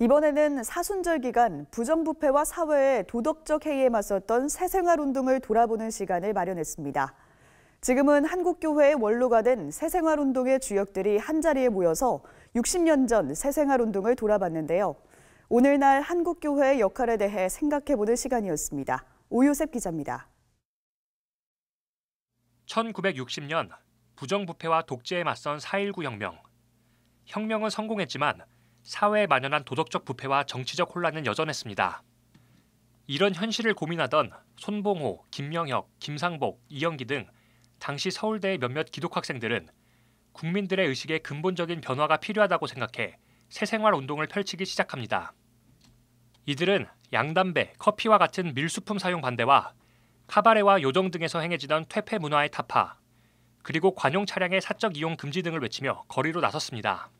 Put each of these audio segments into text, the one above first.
이번에는 사순절 기간 부정부패와 사회의 도덕적 해이에 맞섰던 새생활운동을 돌아보는 시간을 마련했습니다. 지금은 한국교회의 원로가 된 새생활운동의 주역들이 한자리에 모여서 60년 전 새생활운동을 돌아봤는데요. 오늘날 한국교회의 역할에 대해 생각해보는 시간이었습니다. 오요셉 기자입니다. 1960년 부정부패와 독재에 맞선 4.19 혁명. 혁명은 성공했지만 사회에 만연한 도덕적 부패와 정치적 혼란은 여전했습니다. 이런 현실을 고민하던 손봉호, 김명혁, 김상복, 이영기 등 당시 서울대의 몇몇 기독학생들은 국민들의 의식에 근본적인 변화가 필요하다고 생각해 새생활 운동을 펼치기 시작합니다. 이들은 양담배, 커피와 같은 밀수품 사용 반대와 카바레와 요정 등에서 행해지던 퇴폐 문화의 타파, 그리고 관용 차량의 사적 이용 금지 등을 외치며 거리로 나섰습니다.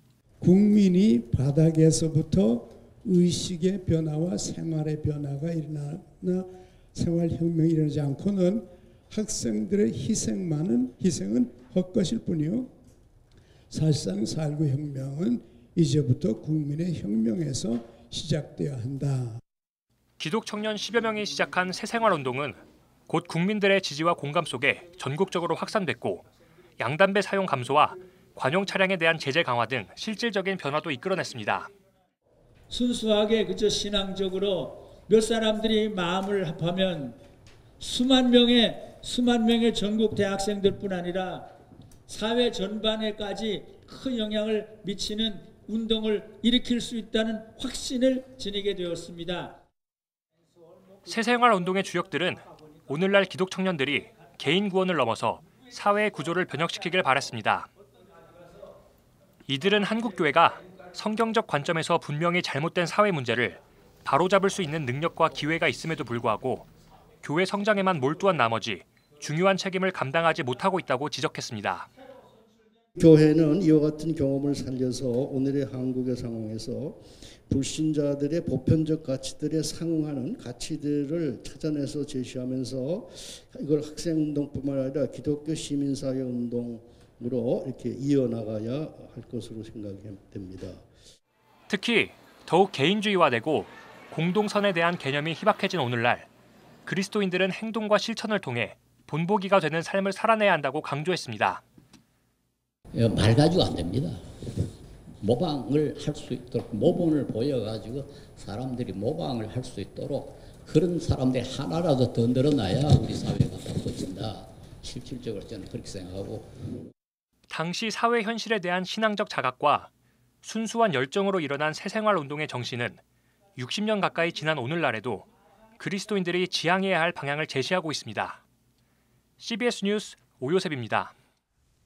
국민이 바닥에서부터 의식의 변화와 생활의 변화가 일어나나 생활혁명이 일어나지 않고는 학생들의 희생은 헛것일 뿐이요. 사실상 4.19 혁명은 이제부터 국민의 혁명에서 시작되어야 한다. 기독 청년 10여 명이 시작한 새생활운동은 곧 국민들의 지지와 공감 속에 전국적으로 확산됐고 양담배 사용 감소와 관용 차량에 대한 제재 강화 등 실질적인 변화도 이끌어냈습니다. 순수하게 그저 신앙적으로 몇 사람들이 마음을 합하면 수만 명의 전국 대학생들뿐 아니라 사회 전반에까지 큰 영향을 미치는 운동을 일으킬 수 있다는 확신을 지니게 되었습니다. 새생활 운동의 주역들은 오늘날 기독 청년들이 개인 구원을 넘어서 사회의 구조를 변혁시키길 바랐습니다. 이들은 한국교회가 성경적 관점에서 분명히 잘못된 사회 문제를 바로잡을 수 있는 능력과 기회가 있음에도 불구하고 교회 성장에만 몰두한 나머지 중요한 책임을 감당하지 못하고 있다고 지적했습니다. 교회는 이와 같은 경험을 살려서 오늘의 한국의 상황에서 불신자들의 보편적 가치들에 상응하는 가치들을 찾아내서 제시하면서 이걸 학생운동뿐만 아니라 기독교 시민사회운동으로 이렇게 이어나가야 할 것으로 생각이 됩니다. 특히 더욱 개인주의화되고 공동선에 대한 개념이 희박해진 오늘날 그리스도인들은 행동과 실천을 통해 본보기가 되는 삶을 살아내야 한다고 강조했습니다. 말 가지고 안 됩니다. 모방을 할 수 있도록 모범을 보여가지고 사람들이 모방을 할 수 있도록 그런 사람들이 하나라도 더 늘어나야 우리 사회가 바꿔진다. 실질적으로 저는 그렇게 생각하고. 당시 사회 현실에 대한 신앙적 자각과 순수한 열정으로 일어난 새생활 운동의 정신은 60년 가까이 지난 오늘날에도 그리스도인들이 지향해야 할 방향을 제시하고 있습니다. CBS 뉴스 오요셉입니다.